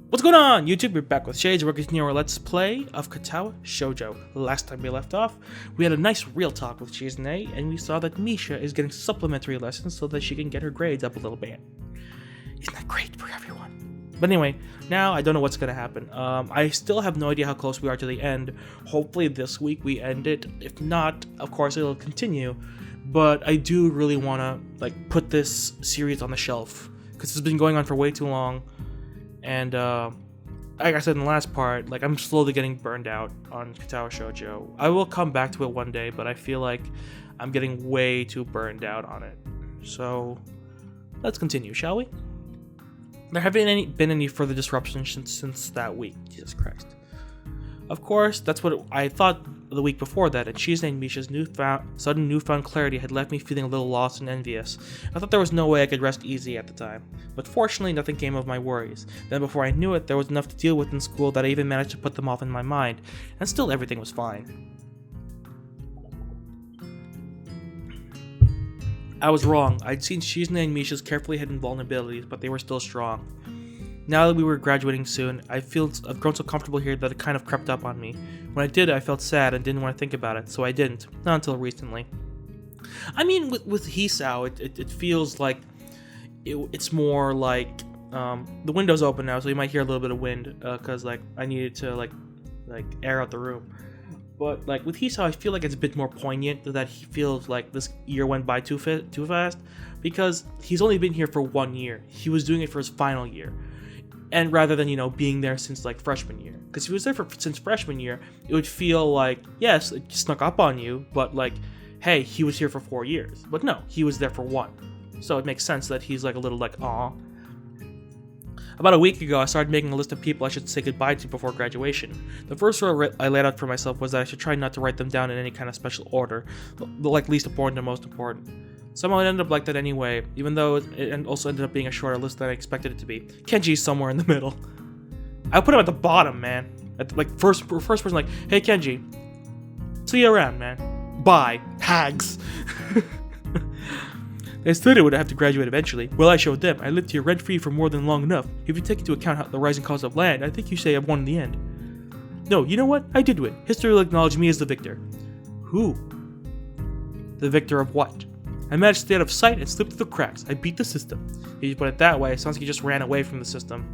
What's going on, YouTube? We're back with Shades. We're continuing our Let's Play of Katawa Shoujo. Last time we left off, we had a nice real talk with Shizune, and we saw that Misha is getting supplementary lessons so that she can get her grades up a little bit. Isn't that great for everyone? But anyway, now I don't know what's going to happen. I still have no idea how close we are to the end. Hopefully this week we end it. If not, of course it'll continue. But I do really want to put this series on the shelf, because it's been going on for way too long. And like I said in the last part, I'm slowly getting burned out on Katawa Shoujo. I will come back to it one day, but I feel like I'm getting way too burned out on it. So let's continue, shall we? There haven't been any further disruptions since that week. Jesus Christ. Of course, that's what I thought the week before that, and Shizune and Misha's sudden newfound clarity had left me feeling a little lost and envious. I thought there was no way I could rest easy at the time, but fortunately nothing came of my worries. Then before I knew it, there was enough to deal with in school that I even managed to put them off in my mind, and still everything was fine. I was wrong. I'd seen Shizune and Misha's carefully hidden vulnerabilities, but they were still strong. Now that we were graduating soon, I've grown so comfortable here that it kind of crept up on me. When I did, I felt sad and didn't want to think about it, so I didn't. Not until recently. I mean, with Hisao, it feels like it's more like the window's open now, so you might hear a little bit of wind because I needed to air out the room. But with Hisao, I feel like it's a bit more poignant that he feels like this year went by too fast, because he's only been here for 1 year. He was doing it for his final year. And rather than, being there since freshman year. Because if he was there since freshman year, it would feel like, yes, it snuck up on you, but hey, he was here for 4 years. But no, he was there for 1. So it makes sense that he's a little aw. About a week ago, I started making a list of people I should say goodbye to before graduation. The first rule I laid out for myself was that I should try not to write them down in any kind of special order, the least important to most important. Somehow it ended up like that anyway, even though it also ended up being a shorter list than I expected it to be. Kenji's somewhere in the middle. I put him at the bottom, man. At first person, hey Kenji, see you around, man. Bye, hags. They said I would have to graduate eventually. Well, I showed them. I lived here rent-free for more than long enough. If you take into account the rising cost of land, I think you say I've won in the end. No, you know what? I did win. History will acknowledge me as the victor. Who? The victor of what? I managed to stay out of sight and slip through the cracks. I beat the system. If you put it that way, it sounds like you just ran away from the system.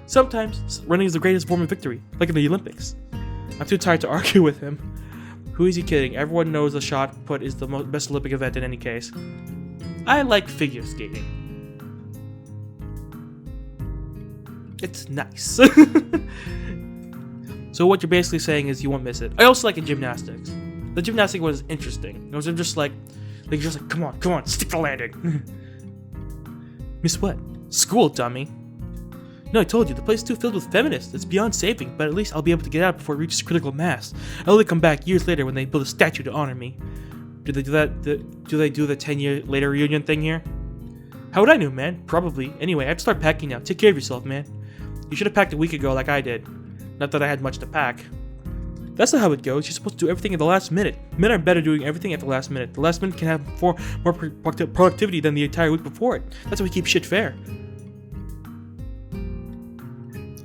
Sometimes, running is the greatest form of victory, like in the Olympics. I'm too tired to argue with him. Who is he kidding? Everyone knows the shot put is the best Olympic event in any case. I like figure skating. It's nice. So what you're basically saying is you won't miss it. I also like in gymnastics. The gymnastic was interesting. It was just come on, stick the landing. Miss what? School, dummy. No, I told you, the place is too filled with feminists. It's beyond saving, but at least I'll be able to get out before it reaches critical mass. I'll only come back years later when they build a statue to honor me. Do they do that? Do they do the 10-year later reunion thing here? How would I know, man? Probably. Anyway, I have to start packing now. Take care of yourself, man. You should have packed a week ago like I did. Not that I had much to pack. That's not how it goes. You're supposed to do everything at the last minute. Men are better doing everything at the last minute. The last minute can have more productivity than the entire week before it. That's why we keep shit fair.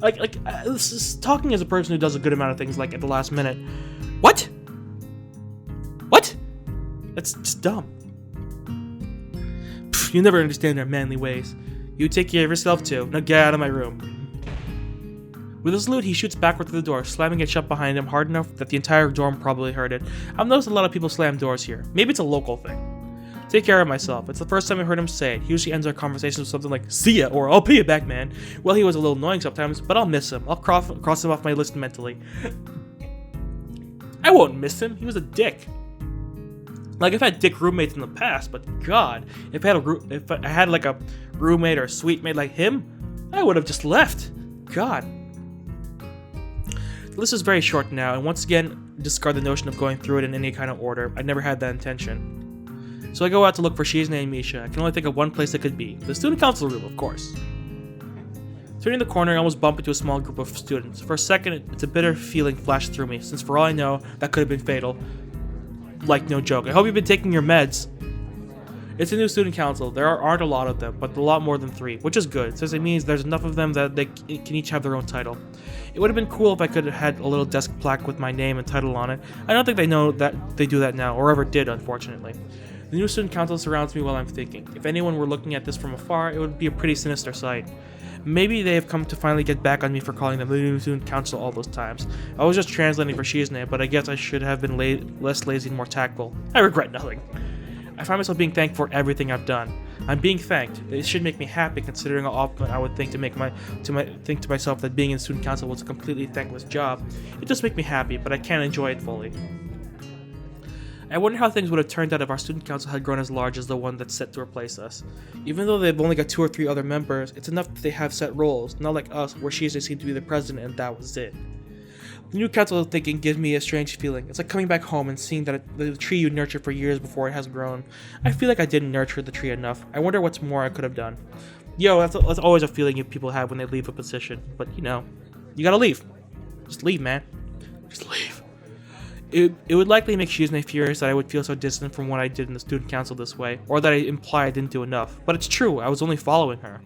This is talking as a person who does a good amount of things at the last minute. What? What? That's just dumb. Pfft, you'll never understand our manly ways. You take care of yourself too. Now get out of my room. With a salute, he shoots backward to the door, slamming it shut behind him hard enough that the entire dorm probably heard it. I've noticed a lot of people slam doors here. Maybe it's a local thing. Take care of myself. It's the first time I've heard him say it. He usually ends our conversations with something like, see ya, or I'll pay you back, man. Well, he was a little annoying sometimes, but I'll miss him. I'll cross him off my list mentally. I won't miss him. He was a dick. I've had dick roommates in the past, but God, if I had a roommate or a suite mate like him, I would have just left. God. The list is very short now, and once again, discard the notion of going through it in any kind of order. I never had that intention. So I go out to look for Shizune and Misha. I can only think of one place it could be. The student council room, of course. Turning the corner, I almost bump into a small group of students. For a second, it's a bitter feeling flashed through me, since for all I know, that could have been fatal. No joke. I hope you've been taking your meds. It's a new student council. There aren't a lot of them, but a lot more than 3, which is good, since it means there's enough of them that they can each have their own title. It would have been cool if I could have had a little desk plaque with my name and title on it. I don't think they know that they do that now, or ever did, unfortunately. The new student council surrounds me while I'm thinking. If anyone were looking at this from afar, it would be a pretty sinister sight. Maybe they have come to finally get back on me for calling them the new student council all those times. I was just translating for Shizune, but I guess I should have been less lazy and more tactful. I regret nothing. I find myself being thanked for everything I've done. I'm being thanked. It should make me happy, considering how often I would think think to myself that being in student council was a completely thankless job. It does make me happy, but I can't enjoy it fully. I wonder how things would have turned out if our student council had grown as large as the one that's set to replace us. Even though they've only got 2 or 3 other members, it's enough that they have set roles, not like us, where Shizune seemed to be the president and that was it. The new council thinking gives me a strange feeling. It's like coming back home and seeing that the tree you nurtured for years before it has grown. I feel like I didn't nurture the tree enough. I wonder what's more I could have done. That's always a feeling people have when they leave a position, but you gotta leave. Just leave, man. Just leave. It would likely make Shizune furious that I would feel so distant from what I did in the student council this way, or that I imply I didn't do enough. But it's true, I was only following her.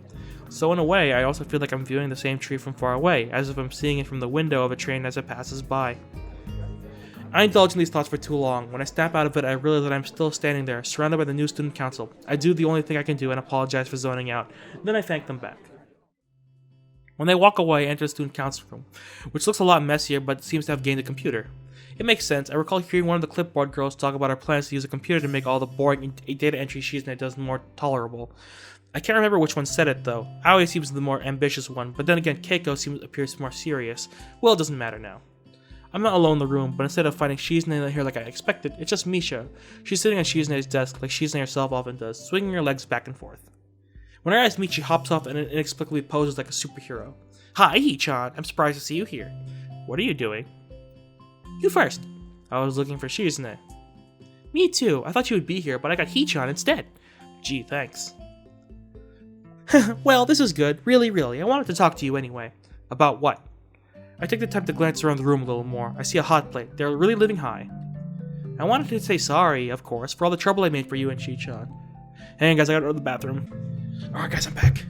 So in a way, I also feel like I'm viewing the same tree from far away, as if I'm seeing it from the window of a train as it passes by. I indulge in these thoughts for too long. When I snap out of it, I realize that I'm still standing there, surrounded by the new student council. I do the only thing I can do and apologize for zoning out. Then I thank them back. When they walk away, I enter the student council room, which looks a lot messier but seems to have gained a computer. It makes sense. I recall hearing one of the clipboard girls talk about her plans to use a computer to make all the boring data entry Shizune does more tolerable. I can't remember which one said it though. Aoi seems the more ambitious one, but then again Keiko appears more serious. Well, it doesn't matter now. I'm not alone in the room, but instead of finding Shizune here like I expected, it's just Misha. She's sitting on Shizune's desk like Shizune herself often does, swinging her legs back and forth. When her eyes meet, she hops off and inexplicably poses like a superhero. Hi, Hee-chan. I'm surprised to see you here. What are you doing? You first. I was looking for Shizune. Me too. I thought you would be here, but I got Hee-chan instead. Gee, thanks. Well, this is good. Really. I wanted to talk to you anyway. About what? I take the time to glance around the room a little more. I see a hot plate. They're really living high. I wanted to say sorry, of course, for all the trouble I made for you and Hee-chan. Hang on, guys, I gotta go to the bathroom. Alright, guys, I'm back.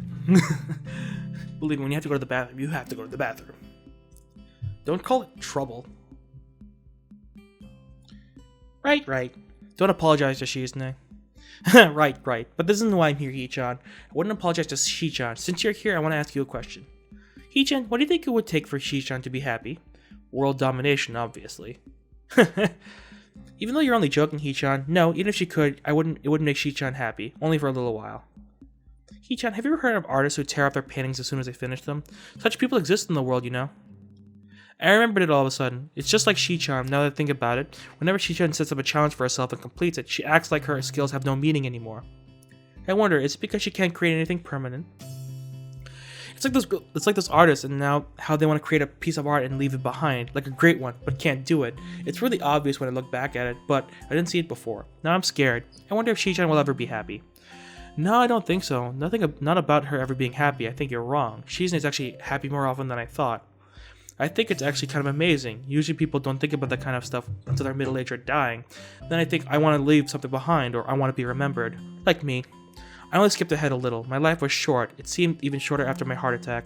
Believe me, when you have to go to the bathroom, you have to go to the bathroom. Don't call it trouble. Right. Don't apologize to Shizune. Right. But this isn't why I'm here, Hee-chan. I wouldn't apologize to Hee-chan. Since you're here, I want to ask you a question. Hee-chan, what do you think it would take for Hee-chan to be happy? World domination, obviously. Even though you're only joking, Hee-chan, no, even if she could, it wouldn't make Hee-chan happy. Only for a little while. Hee-chan, have you ever heard of artists who tear up their paintings as soon as they finish them? Such people exist in the world, you know. I remembered it all of a sudden. It's just like Hee-chan, now that I think about it. Whenever Hee-chan sets up a challenge for herself and completes it, she acts like her skills have no meaning anymore. I wonder, is it because she can't create anything permanent? It's like those artists and now how they want to create a piece of art and leave it behind, like a great one, but can't do it. It's really obvious when I look back at it, but I didn't see it before. Now I'm scared. I wonder if Hee-chan will ever be happy. No, I don't think so. Not about her ever being happy. I think you're wrong. Shizune is actually happy more often than I thought. I think it's actually kind of amazing. Usually people don't think about that kind of stuff until they're middle-aged or dying. Then I think I want to leave something behind or I want to be remembered. Like me. I only skipped ahead a little. My life was short. It seemed even shorter after my heart attack.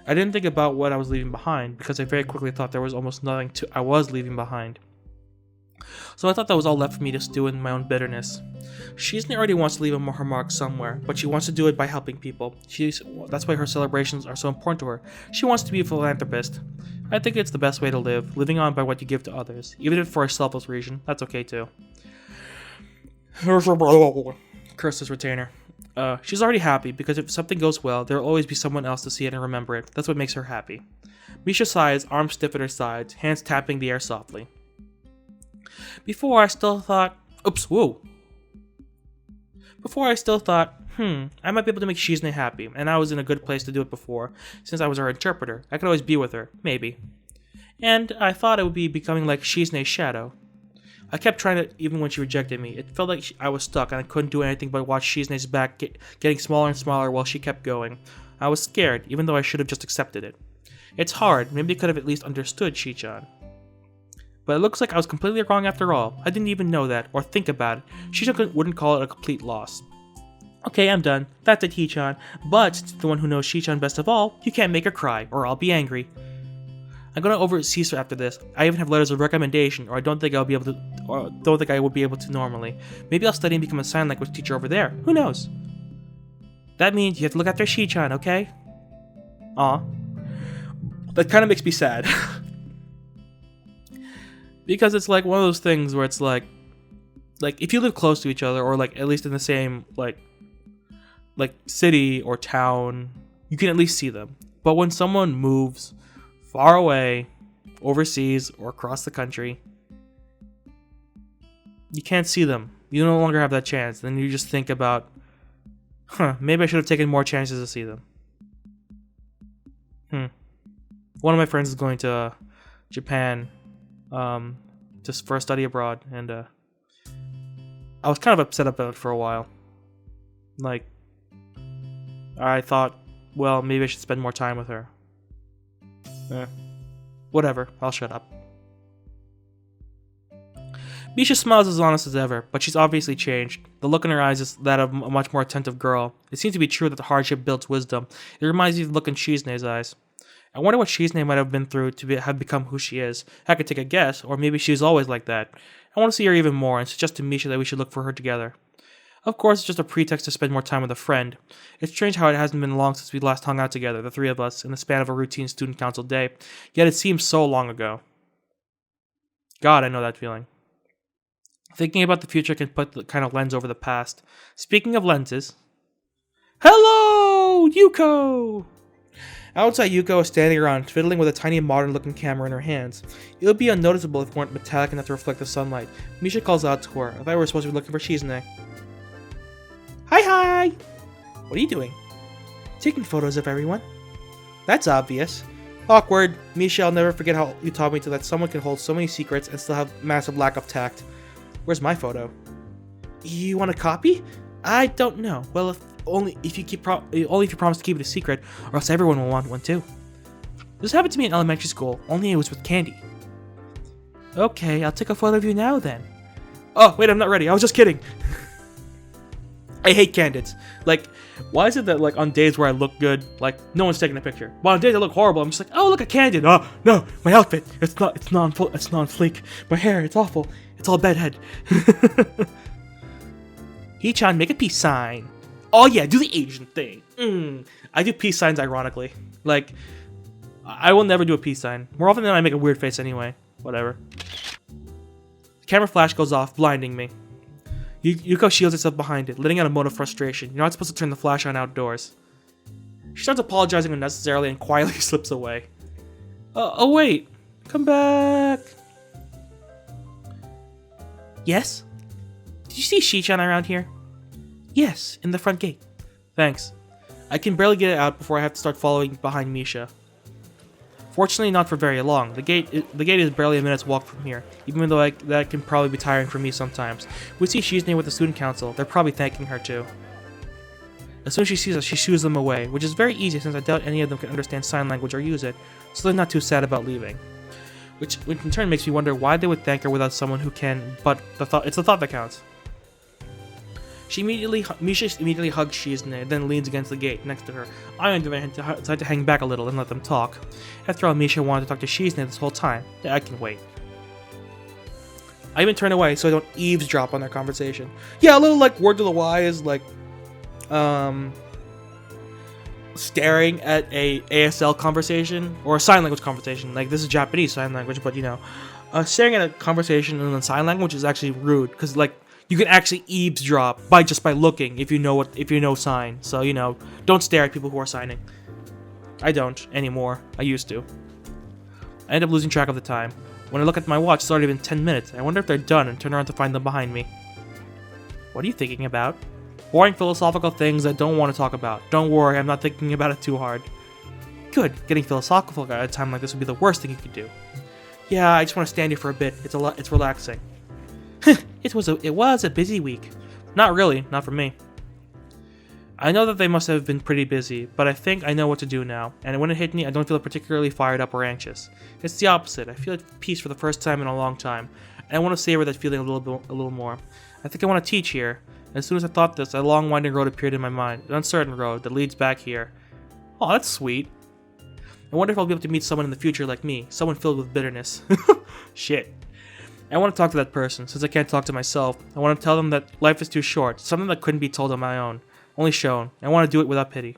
I didn't think about what I was leaving behind because I very quickly thought there was almost nothing I was leaving behind. So I thought that was all left for me to stew in my own bitterness. Shizune already wants to leave her mark somewhere, but she wants to do it by helping people. That's why her celebrations are so important to her. She wants to be a philanthropist. I think it's the best way to live, living on by what you give to others. Even if for a selfless reason, that's okay too. Curse this retainer. She's already happy, because if something goes well, there will always be someone else to see it and remember it. That's what makes her happy. Misha sighs, arms stiff at her sides, hands tapping the air softly. Before I still thought, I might be able to make Shizune happy, and I was in a good place to do it before, since I was her interpreter. I could always be with her, maybe. And I thought it would be becoming like Shizune's shadow. I kept trying to, even when she rejected me. It felt like I was stuck, and I couldn't do anything but watch Shizune's back getting smaller and smaller while she kept going. I was scared, even though I should have just accepted it. It's hard. Maybe I could have at least understood Hee-chan. But it looks like I was completely wrong after all. I didn't even know that, or think about it. Shizune wouldn't call it a complete loss. Okay, I'm done. That's it, Hee-chan. But, since the one who knows Hee-chan best of all, you can't make her cry, or I'll be angry. I'm gonna oversee her after this. I even have letters of recommendation, or I don't think I would be able to normally. Maybe I'll study and become a sign language teacher over there. Who knows? That means you have to look after Hee-chan, okay? Aw. That kind of makes me sad. Because it's like one of those things where it's like if you live close to each other, or like at least in the same like city or town, you can at least see them. But when someone moves far away, overseas, or across the country, you can't see them. You no longer have that chance. Then you just think about, maybe I should have taken more chances to see them. One of my friends is going to Japan just for a study abroad, and I was kind of upset about it for a while. Like, I thought, well, maybe I should spend more time with her. Whatever, I'll shut up. Misha smiles as honest as ever, but she's obviously changed. The look in her eyes is that of a much more attentive girl. It seems to be true that the hardship builds wisdom. It reminds me of the look in Shizune's eyes. I wonder what Shizune might have been through to have become who she is. I could take a guess, or maybe she was always like that. I want to see her even more, and suggest to Misha that we should look for her together. Of course, it's just a pretext to spend more time with a friend. It's strange how it hasn't been long since we last hung out together, the three of us, in the span of a routine student council day, yet it seems so long ago. God, I know that feeling. Thinking about the future can put the kind of lens over the past. Speaking of lenses... Hello, Yuko! Outside, Yuko is standing around, fiddling with a tiny modern-looking camera in her hands. It would be unnoticeable if it weren't metallic enough to reflect the sunlight. Misha calls out to her. I thought we were supposed to be looking for Shizune. Hi! What are you doing? Taking photos of everyone. That's obvious. Awkward. Misha, I'll never forget how you taught me that someone can hold so many secrets and still have massive lack of tact. Where's my photo? You want a copy? I don't know. Well, only if you promise to keep it a secret, or else everyone will want one too. This happened to me in elementary school, only it was with candy. Okay, I'll take a photo of you now then. Oh, wait, I'm not ready. I was just kidding. I hate candids. Like, why is it that, like, on days where I look good, like, no one's taking a picture? But on days I look horrible, I'm just like, oh, look, a candid. Oh, no, my outfit, it's non fleek. My hair, it's awful. It's all bedhead. Hee-chan, make a peace sign. Oh, yeah, do the Asian thing. I do peace signs ironically. Like, I will never do a peace sign. More often than not, I make a weird face anyway. Whatever. The camera flash goes off, blinding me. Yuko shields herself behind it, letting out a moan of frustration. You're not supposed to turn the flash on outdoors. She starts apologizing unnecessarily and quietly slips away. Oh wait. Come back. Yes? Did you see Hee-chan around here? Yes, in the front gate. Thanks. I can barely get it out before I have to start following behind Misha. Fortunately, not for very long. The gate is barely a minute's walk from here, even though that can probably be tiring for me sometimes. We see Shizune with the student council. They're probably thanking her too. As soon as she sees us, she shoos them away, which is very easy since I doubt any of them can understand sign language or use it, so they're not too sad about leaving. Which in turn makes me wonder why they would thank her without someone who can, but it's the thought that counts. Misha immediately hugs Shizune, then leans against the gate next to her. I, on the other hand, decide to hang back a little and let them talk. After all, Misha wanted to talk to Shizune this whole time. Yeah, I can wait. I even turn away so I don't eavesdrop on their conversation. Yeah, a little like word to the wise, like, staring at a ASL conversation, or a sign language conversation. Like, this is Japanese sign language, but you know, staring at a conversation in sign language is actually rude, because like, you can actually eavesdrop by looking if you know sign. So, you know, don't stare at people who are signing. I don't anymore. I used to. I end up losing track of the time. When I look at my watch, it's already been 10 minutes. I wonder if they're done and turn around to find them behind me. What are you thinking about? Boring philosophical things I don't want to talk about. Don't worry, I'm not thinking about it too hard. Good. Getting philosophical at a time like this would be the worst thing you could do. Yeah, I just want to stand here for a bit. It's relaxing. It was a busy week. Not really, not for me. I know that they must have been pretty busy, but I think I know what to do now, and when it hit me, I don't feel particularly fired up or anxious. It's the opposite. I feel at peace for the first time in a long time, and I want to savor that feeling a little more. I think I want to teach here. As soon as I thought this, a long winding road appeared in my mind, an uncertain road that leads back here. Oh, that's sweet. I wonder if I'll be able to meet someone in the future like me, someone filled with bitterness. Shit. I want to talk to that person, since I can't talk to myself. I want to tell them that life is too short, something that couldn't be told on my own, only shown. I want to do it without pity.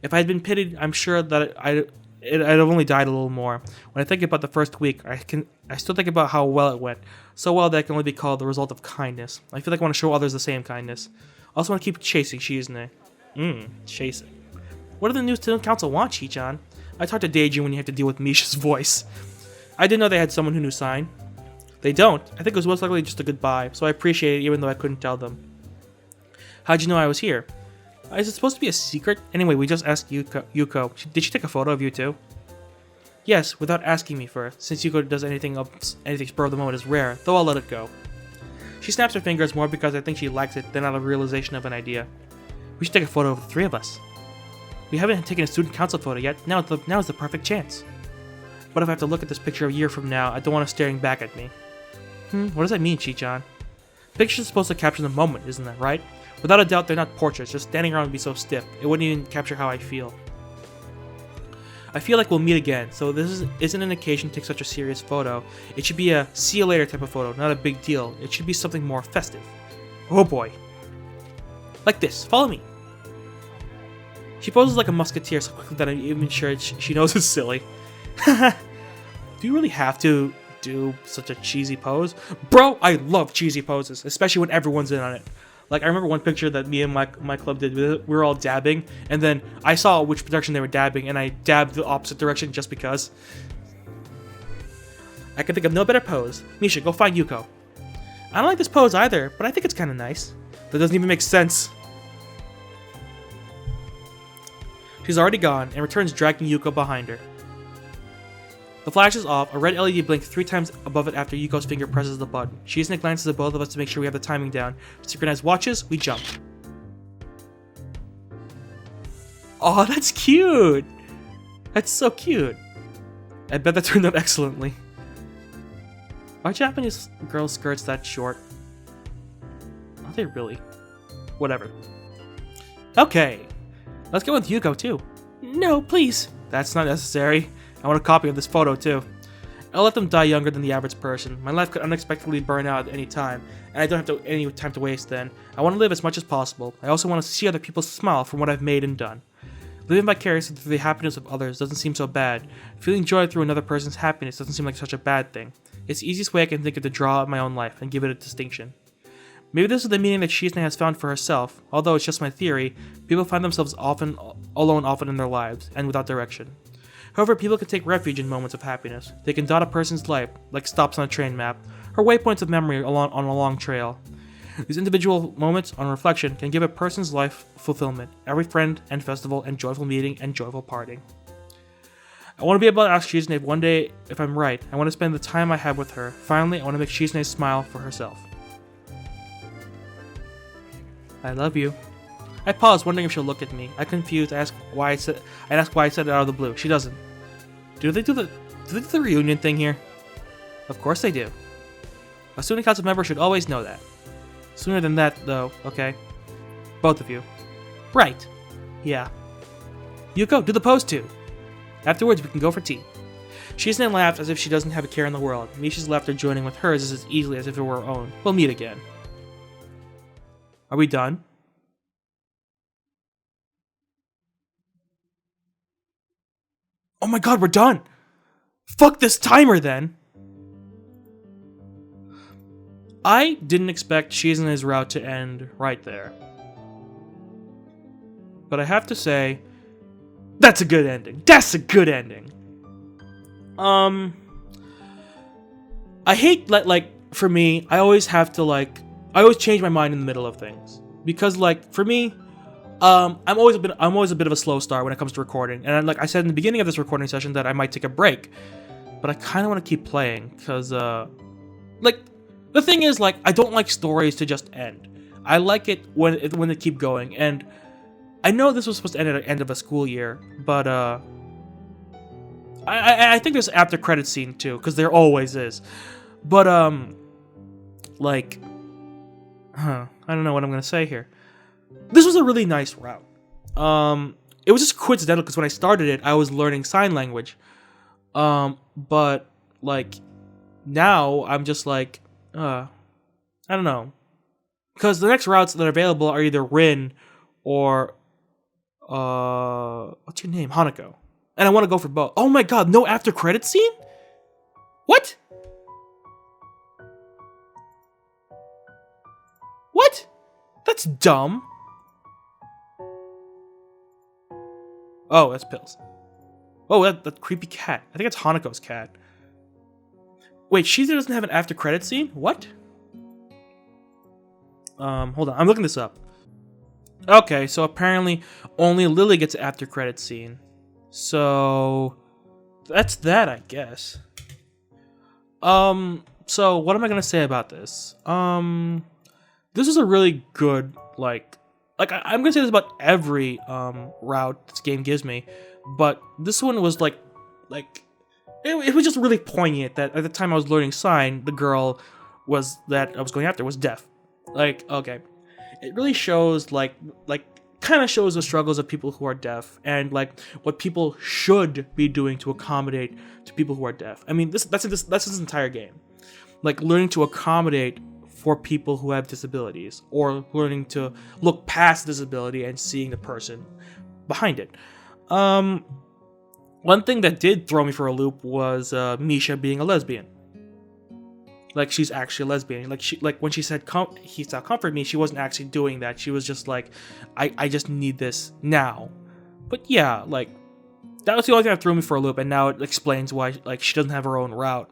If I had been pitied, I'm sure that I'd have only died a little more. When I think about the first week, I still think about how well it went. So well that it can only be called the result of kindness. I feel like I want to show others the same kindness. I also want to keep chasing Shizune. Chasing. What do the new student council want, Chichan? I talked to Daijun when you had to deal with Misha's voice. I didn't know they had someone who knew sign. They don't. I think it was most likely just a goodbye, so I appreciate it even though I couldn't tell them. How'd you know I was here? Is it supposed to be a secret? Anyway, we just asked Yuko. Did she take a photo of you too? Yes, without asking me first. Since Yuko does anything spur of the moment is rare, though I'll let it go. She snaps her fingers more because I think she likes it than out of realization of an idea. We should take a photo of the three of us. We haven't taken a student council photo yet. Now is the perfect chance. What if I have to look at this picture a year from now? I don't want it staring back at me. What does that mean, Chichan? Pictures are supposed to capture the moment, isn't that right? Without a doubt, they're not portraits. Just standing around would be so stiff. It wouldn't even capture how I feel. I feel like we'll meet again, so this isn't an occasion to take such a serious photo. It should be a see you later type of photo, not a big deal. It should be something more festive. Oh boy. Like this. Follow me. She poses like a musketeer so quickly that I'm even sure she knows it's silly. Do you really have to do such a cheesy pose? Bro, I love cheesy poses, especially when everyone's in on it. Like, I remember one picture that me and my club did. We were all dabbing, and then I saw which direction they were dabbing, and I dabbed the opposite direction just because. I can think of no better pose. Misha, go find Yuko. I don't like this pose either, but I think it's kind of nice. That doesn't even make sense. She's already gone, and returns dragging Yuko behind her. The flash is off, a red LED blinks 3 times above it after Yuko's finger presses the button. Shizune glances at both of us to make sure we have the timing down. Synchronized watches, we jump. Oh, that's cute! That's so cute. I bet that turned out excellently. Are Japanese girls' skirts that short? Are they really? Whatever. Okay. Let's go with Yuko too. No, please. That's not necessary. I want a copy of this photo too. I'll let them die younger than the average person. My life could unexpectedly burn out at any time, and I don't have any time to waste then. I want to live as much as possible. I also want to see other people smile from what I've made and done. Living vicariously through the happiness of others doesn't seem so bad. Feeling joy through another person's happiness doesn't seem like such a bad thing. It's the easiest way I can think of to draw out my own life and give it a distinction. Maybe this is the meaning that Shizune has found for herself. Although it's just my theory, people find themselves alone often in their lives, and without direction. However, people can take refuge in moments of happiness. They can dot a person's life, like stops on a train map, or waypoints of memory on a long trail. These individual moments, on reflection, can give a person's life fulfillment, every friend and festival and joyful meeting and joyful parting. I want to be able to ask Shizune one day if I'm right. I want to spend the time I have with her. Finally, I want to make Shizune smile for herself. I love you. I pause, wondering if she'll look at me. I'm confused. I ask why I said it out of the blue. She doesn't. Do they do the reunion thing here? Of course they do. A student council member should always know that. Sooner than that, though. Okay. Both of you. Right. Yeah. Yuko, do the pose too. Afterwards, we can go for tea. Shizune laughs as if she doesn't have a care in the world. Misha's laughter joining with hers is as easily as if it were her own. We'll meet again. Are we done? Oh my god, we're done! Fuck this timer then! I didn't expect Shizune's route to end right there. But I have to say, that's a good ending. That's a good ending! I hate, for me, I always have to, I always change my mind in the middle of things. Because, for me, I'm always a bit of a slow start when it comes to recording, and like I said in the beginning of this recording session that I might take a break, but I kind of want to keep playing because, the thing is, I don't like stories to just end. I like it when they keep going, and I know this was supposed to end at the end of a school year, but I think there's after credit scene too, because there always is. But like, I don't know what I'm gonna say here. This was a really nice route. It was just coincidental because when I started it, I was learning sign language. But like now I'm just like, I don't know, because the next routes that are available are either Rin or what's your name, Hanako, and I want to go for both. Oh my god, no after credit scene? What? What? That's dumb. Oh, that's Pills. Oh, that creepy cat. I think it's Hanako's cat. Wait, Shizune doesn't have an after credit scene? What? Hold on. I'm looking this up. Okay, so apparently only Lily gets an after credit scene. So that's that, I guess. So what am I gonna say about this? This is a really good, I'm gonna say this about every route this game gives me, but this one was it was just really poignant that at the time I was learning sign, the girl that I was going after was deaf. Okay, it really shows kind of shows the struggles of people who are deaf and what people should be doing to accommodate to people who are deaf. I mean, that's this entire game, learning to accommodate for people who have disabilities, or learning to look past disability and seeing the person behind it. One thing that did throw me for a loop was Misha being a lesbian. She's actually a lesbian. When she said he saw comfort me, she wasn't actually doing that. She was just I just need this now. But yeah, that was the only thing that threw me for a loop, and now it explains why she doesn't have her own route.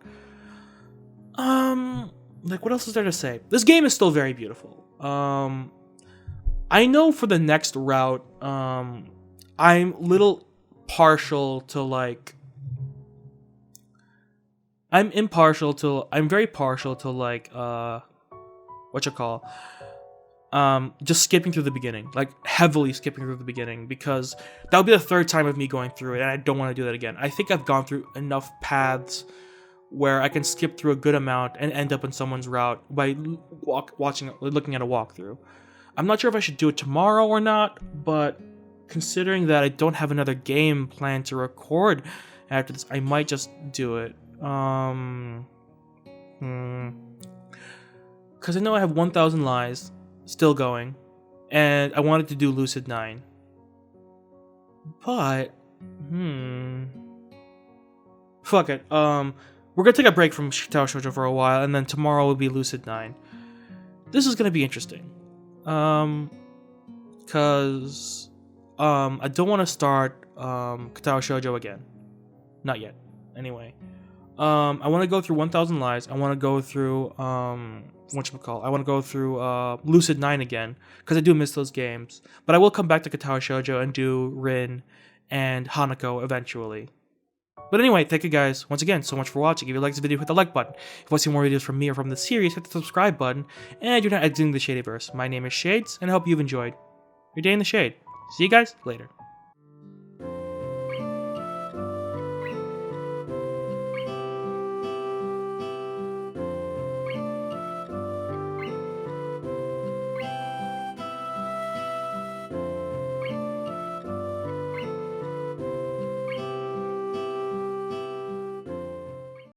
What else is there to say? This game is still very beautiful. I know for the next route, I'm little partial to I'm very partial to just skipping through the beginning, heavily skipping through the beginning, because that would be the third time of me going through it, and I don't want to do that again. I think I've gone through enough paths where I can skip through a good amount and end up in someone's route by looking at a walkthrough. I'm not sure if I should do it tomorrow or not, but considering that I don't have another game planned to record after this, I might just do it. Because I know I have 1,000 Lies still going, and I wanted to do Lucid 9. But, fuck it. We're gonna take a break from Katawa Shoujo for a while, and then tomorrow will be Lucid 9. This is gonna be interesting. Because I don't want to start Katawa Shoujo again. Not yet. Anyway. I want to go through 1,000 Lies. I want to go through I want to go through Lucid 9 again, because I do miss those games. But I will come back to Katawa Shoujo and do Rin and Hanako eventually. But anyway, thank you guys once again so much for watching. If you like this video, hit the like button. If you want to see more videos from me or from the series, hit the subscribe button. And you're not exiting the Shadyverse. My name is Shades, and I hope you've enjoyed your day in the shade. See you guys later.